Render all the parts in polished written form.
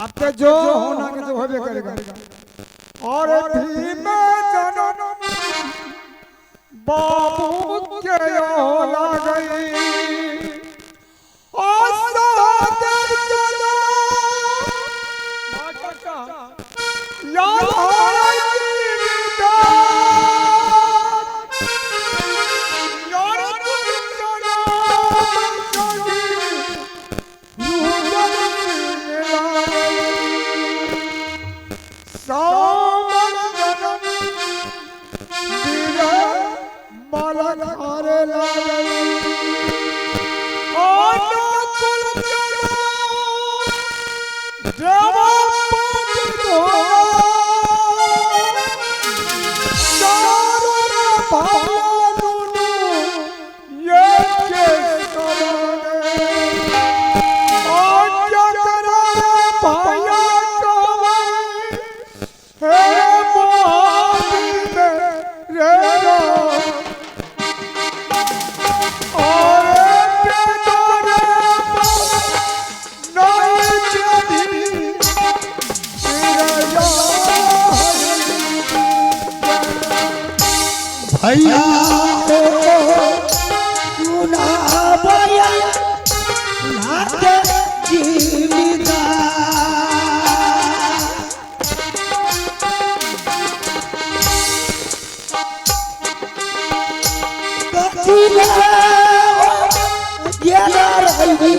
आपके जो होना के जो होबे करेगा। और भीम जनन बाबू के होला गई और सादर चलो याद भैया सुना भैया नाथ जीविदा कथिला गेला रही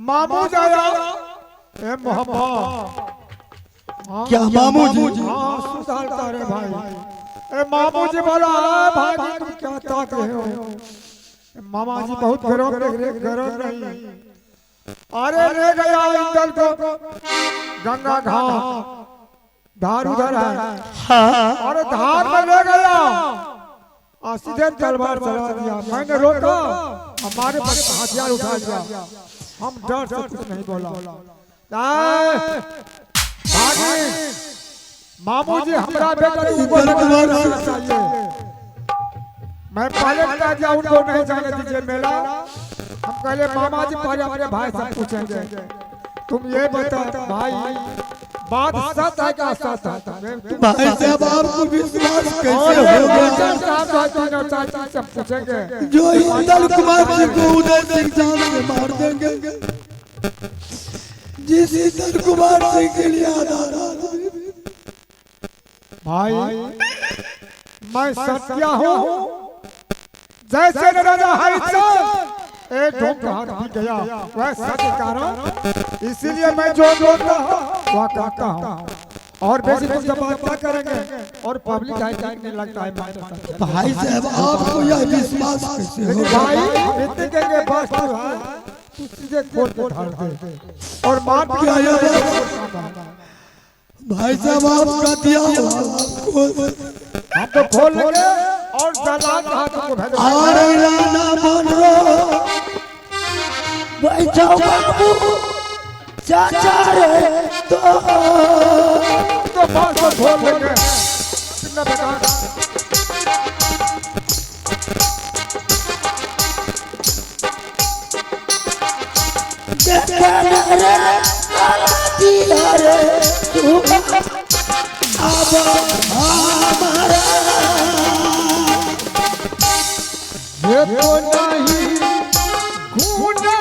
मामू जाया ए मोहब्बत क्या मामू जी? हाँ सुधारता रे भाई। ए मामू जी बोला भाई तुम क्या ताक रहे हो? मामा जी बहुत गरम नहीं। अरे ले गया इंदल को गंगा घाट धार उधर है। अरे धार में ले गया सीधे तलवार चला दिया। मैंने रोका हमारे पास हथियार उठा लिया। हम डर से कुछ नहीं बोला। मामू जी हमरा बेटा ऊपर चाहिए। मैं पहले बता दिया उनको नहीं जाने दीजिए मेला। हम पहले मामा जी पहले अपने भाई से पूछेंगे। तुम ये बता भाई बात सच है क्या सच है? भाई साहब आपको विश्वास कैसे होगा? पूछेंगे जो इंदल कुमार जी को उदय सिंह जान से मार देंगे, जिस इंदल कुमार सिंह के लिए भाई मैं सत्या हूँ जैसे राजा हरिश्चंद्र एक ढोंग हाथ भी गया वह सत्य कारण। इसीलिए मैं जो बोलता हूँ वह कहता हूँ। और बेसी तुम जब बात क्या करेंगे और पब्लिक नहीं लगता है। भाई साहब आपको यह विश्वास कैसे होगा? भाई इतने के बस तू सीधे खोल के धार दे और मार दिया। भाई साहब आपका दिया हम तो खोल लेंगे और दलाल के हाथ को भेज देंगे। ना बनो भाई जाओ बाबू चाचा रे तो बात को खोल लेंगे। कितना बेटा ये तो नहीं घूना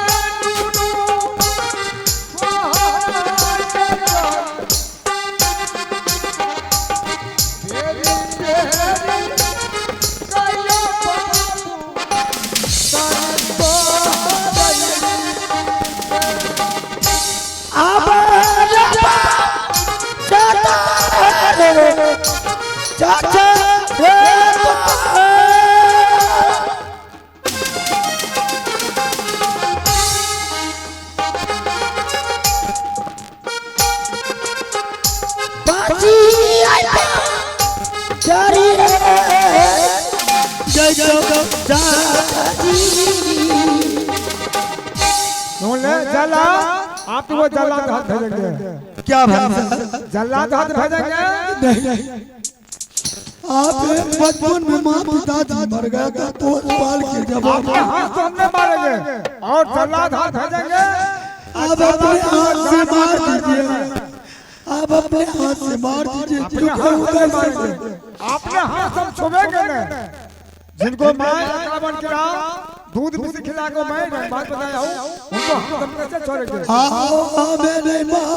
चाचा सुन ले जला आप वो जला हाथ भेजेंगे क्या भाई जला हाथ भेजेंगे नहीं आप बचपन में माँ पिताजी मर गया था तो पाल के जब आपके हाथ तो हमने मारेंगे और जला हाथ भेजेंगे आप अपने हाथ से मार दीजिए आप अपने हाथ से मार दीजिए अपने हाथ से मारेंगे अपने हाथ हम छुएंगे नहीं जिनको मैं रावण के दूध भी खिला को मैं बात बताया हूँ उनको हम कैसे छोड़ेंगे मैंने माँ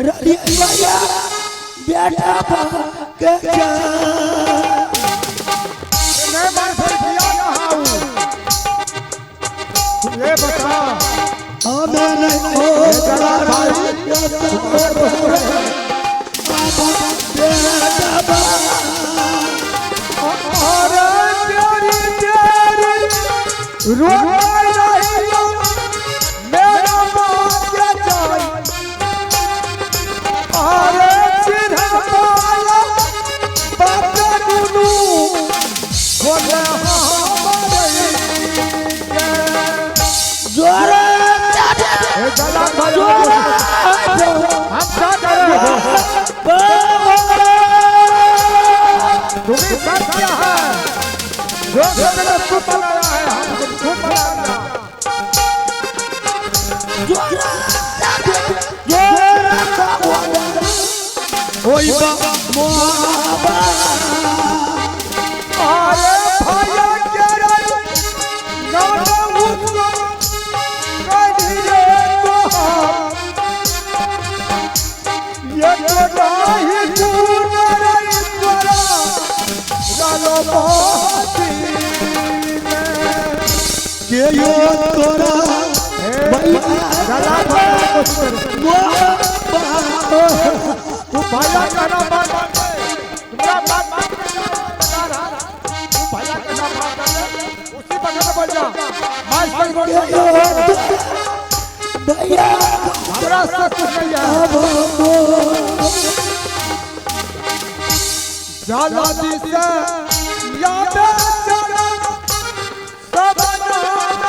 भैया बेटा के मैं मार फिर किया कहाँ हूँ तुम ये बता मैंने जला भाई मेरा मांगे जाए अरे चिरहाला बाबा गुरु बोले हमारे जोरा ए जला भाई हम क्या करें तुम्हें सब क्या है जो मैंने खुद बनाया है हम खुद बनाया ओई मोहब्बत अरे भैया के रे नाना उसको कदिरे तो ये तो नहीं सुन रे ईश्वरा गालो मोहती में के यो तोरा गला भाई कुछ तू भैया का नाम बात तुम्हारा बात बता रहा तू भैया का नाम बात उसी बगल में बोल जा माइक पर बोल भैया हमरा से कुछ नहीं है जाला दी से याद चला सब नाम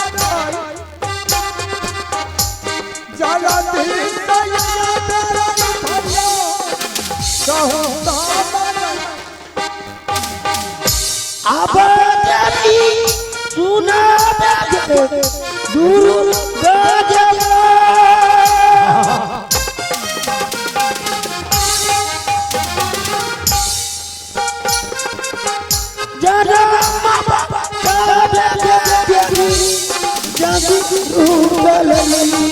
जाला दी से याद भैया अब तेरी सुना दे दूर गजबा जरा मामा तेरी जदी रूबलनी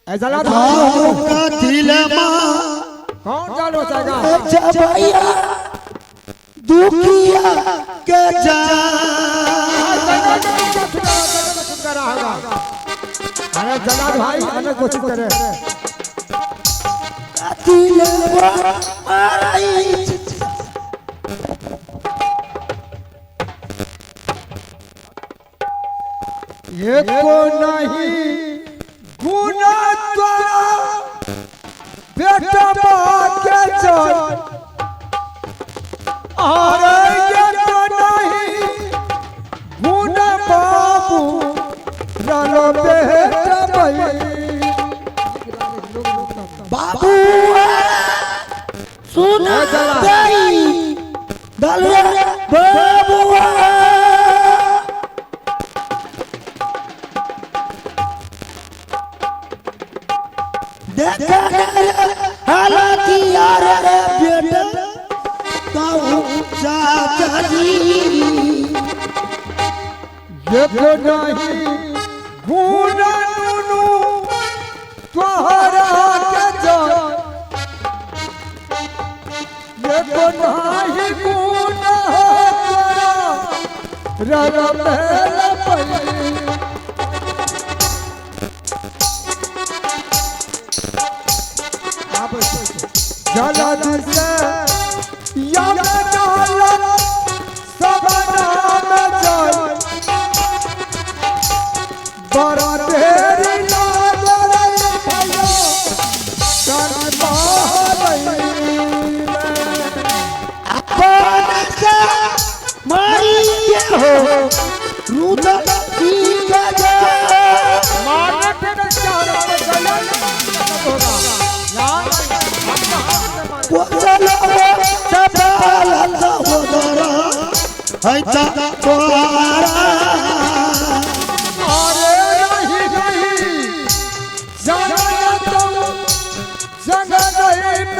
ऐसा का दिल कौन जान हो जाएगा जबैया दुखिया के जा अरे जला भाई हमें कोशिश करे दिल माराई ये को नहीं गुना द्वारा बेटा के चल अरे ये तो नहीं गुना बाबू लालो बेटा भाई बाबू सुना गई दलवा बाबू देखा हालांकि यार बेटा ताऊ चाचा जी ये तो नहीं गुना नुनु तुम्हारा के चल ये तो नहीं गुना तेरा रला पहला जला दिसे याद डाला सब नाम चल बड़ा तेरी लाल भैया कर मारई पूछा ठीक है मारने पे ना क्या होगा वो चलो चपाल सहोदरा ऐसा तोरा अरे नहीं जाना तुम संग नहीं न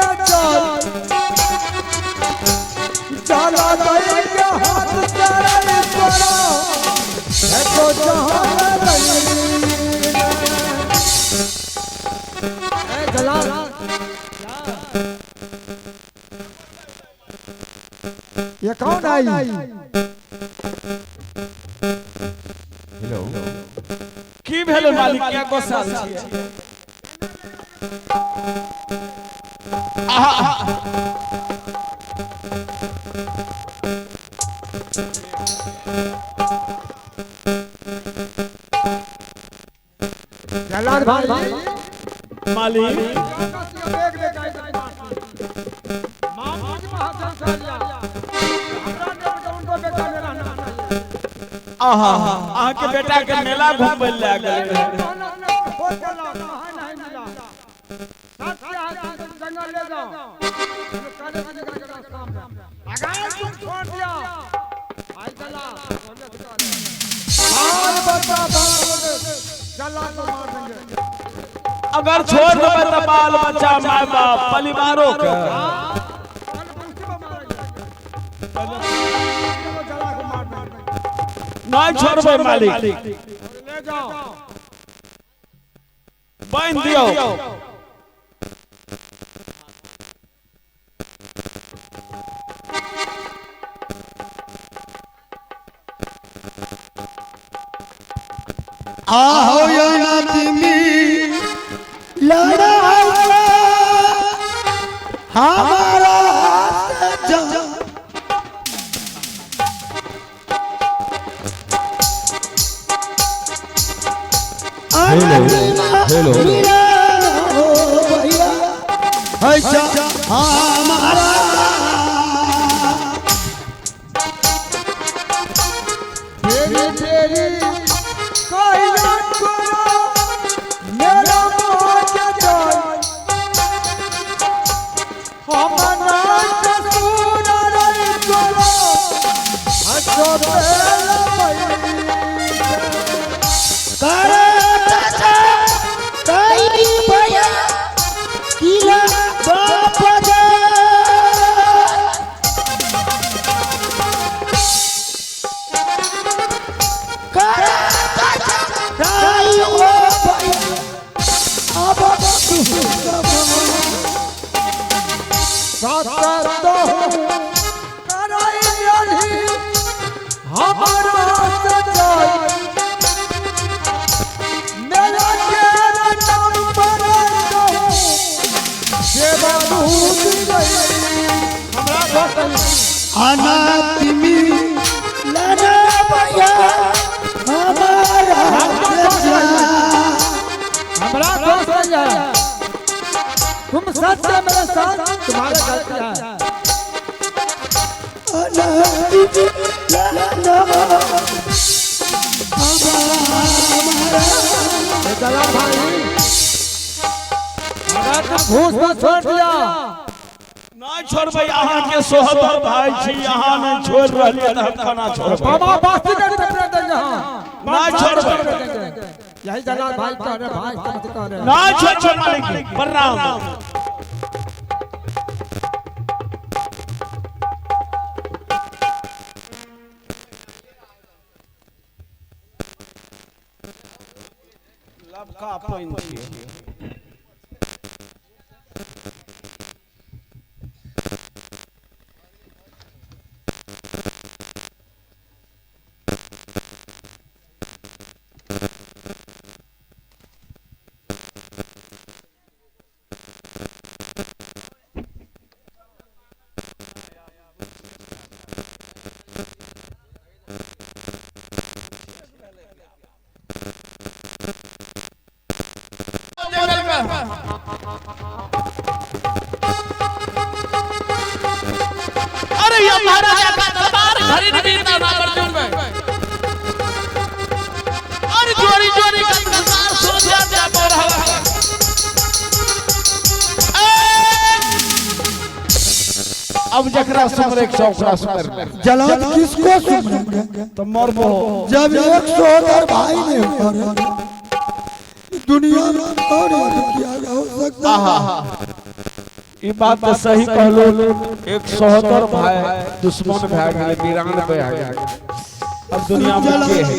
चला देंगे हाथ तेरे करो है तो जहां ए जलाल ये कौन आई हेलो की भेल मालिक क्या गोसा छियै आहा जलाल भाई मालिक आहा अहाँ के बेटा के मेला घूमबै ले गेल रहे अगर छोड़ देबै त बाल बच्चा माय बाप परिवारों के नहीं छोड़बै मालिक ले जाओ बांध दियो आहो या नातिमी लड़ाई हमारा जा हेलो भैया ऐसा हमारा तेरी तेरी कायनात करो मेरा मौज जाए हमना कसूर नहीं करो हसो बेला करे चाचा ताई भैया किला बाप जा करे चाचा ताई ओ भैया अब साथ तो कराई नहीं हमारा सजाई मेरा तेरा नाम पर दो सेवा भूल गई हमरा दोस्त अनातिमी लड़ा भैया हमारा हमरा दोस्त है तुम सच में मेरे साथ तुम्हारा गलती है अनातिमी लड़ा जलाल भाई अगर तुम घूस में छोड़ दिया नहीं छोड़बै अहाँ के सोहदर भाई छी अहाँ नहीं छोड़ रहलिए त हम केना छोड़बै बाबा बास्ती कर देंगे हां नहीं छोड़बै यही जलाल भाई कह रहे भाई मत कह रहे नहीं छोड़बै मालिक प्रणाम लबका पाइन छियै अरे ये महाराजा का दरबार खरीद भी ना अर्जुन में अब जकरा सुमरे के ओकरा सुमर जलाद किसको सुमरेंगे? तो मरबो जब 100 भाई ने ऊपर दुनिया में और किया हो सकता है। ये बात तो सही कहलो 170 भाई दुश्मन भाई गए 92 आ गए अब दुनिया में के है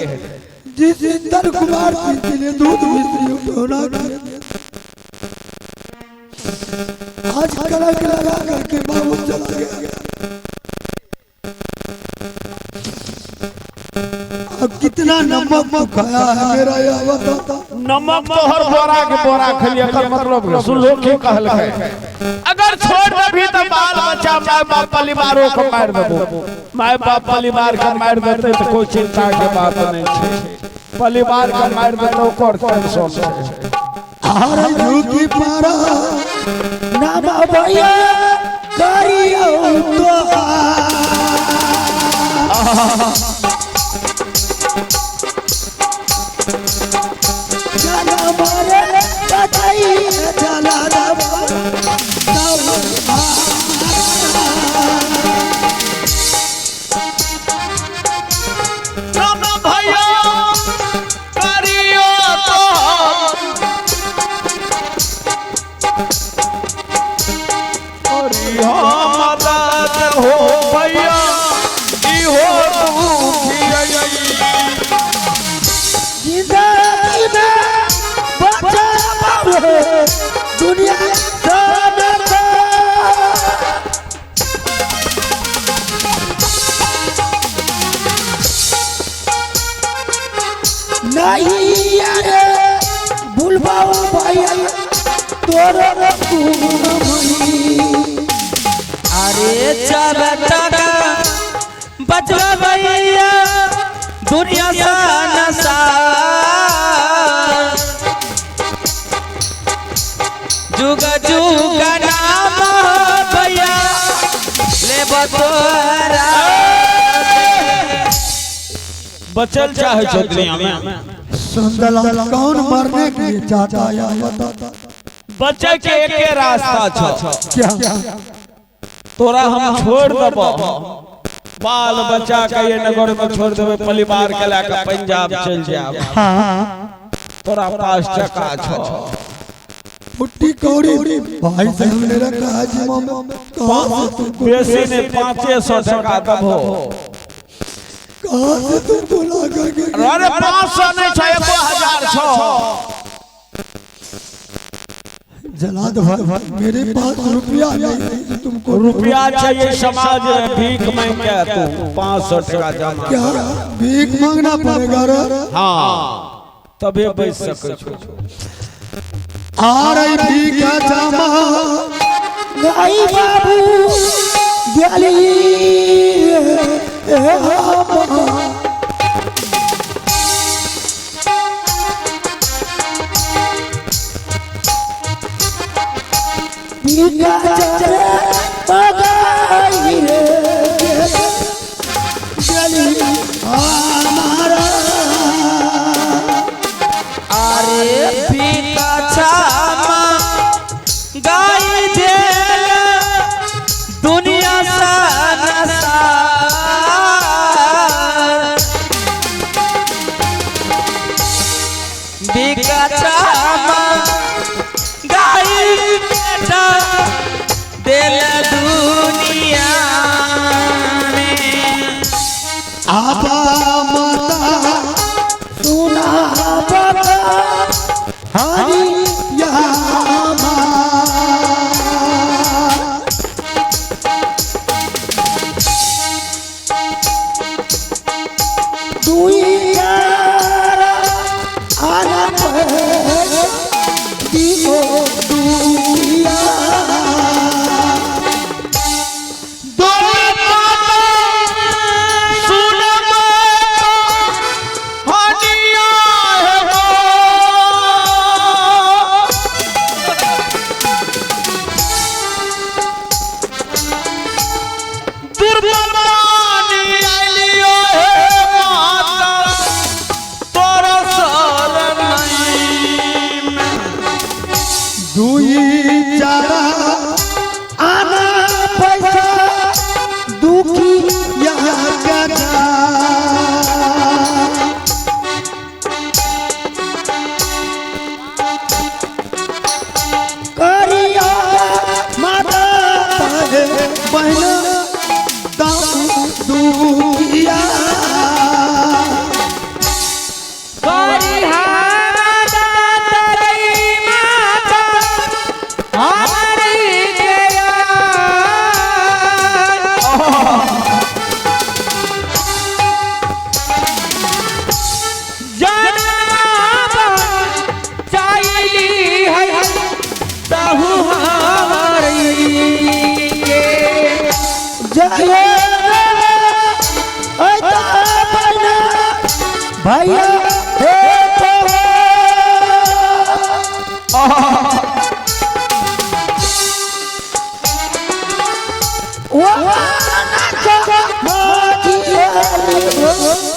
जिस इंदर कुमार के लिए दूध मिस्त्री होना आज कलक लगा करके बाबू चला गया। अब कितना नमक खाया है मेरा ये बता। नमक तो हर बोरा के बोरा खली एकर मतलब सुन लो के कहल है अगर छोड़ देबी तो बाल बच्चा माय बाप परिवारों को मार देबो माय बाप परिवार के मार देते तो कोई चिंता के बात नहीं है परिवार के मार देते ओकर टेंशन है हर झुकी पारा ना भैया करियो तो जाना मारे बताई चला दुनिया नहीं यारे भूलबाओ भाई तोरा अरे चल टका बचवा भैया दुनिया सा नसा जुग जुग नाम भैया ले बतोरा बचल चाहे छो दुनिया में सुंदरलाल कौन मरने के लिए चाहता है बता। बचे के एके रास्ता छ क्या तोरा हम छोड़ देबो बाल बच्चा के ये नगर में छोड़ देबे परिवार के लेके पंजाब चल जाब हाँ तोरा पास टका छ मुट्ठी कौड़ी भाई से हमने रखा है जिमा में बेसी ने 500 टका दबो कहां से तुमको लगा के अरे 500 नहीं छ 1000 छ जलाद भाई मेरे पास रुपया नहीं तुमको रुपया चाहिए समाज में भीख मांग के तू 500 टका जमा क्या भीख मांगना पड़ेगा रे? हाँ तबे बच सके छो आ रही भीख जमा भाई बाबू गली अरे पीका छामा गाई दे दुनिया सा नसा पीका छामा गाई बेटा दिल दुनिया में आपा माता सुना बता हरी यामा दुनिया आना दियो दुनिया बहना दुखिया भैया वो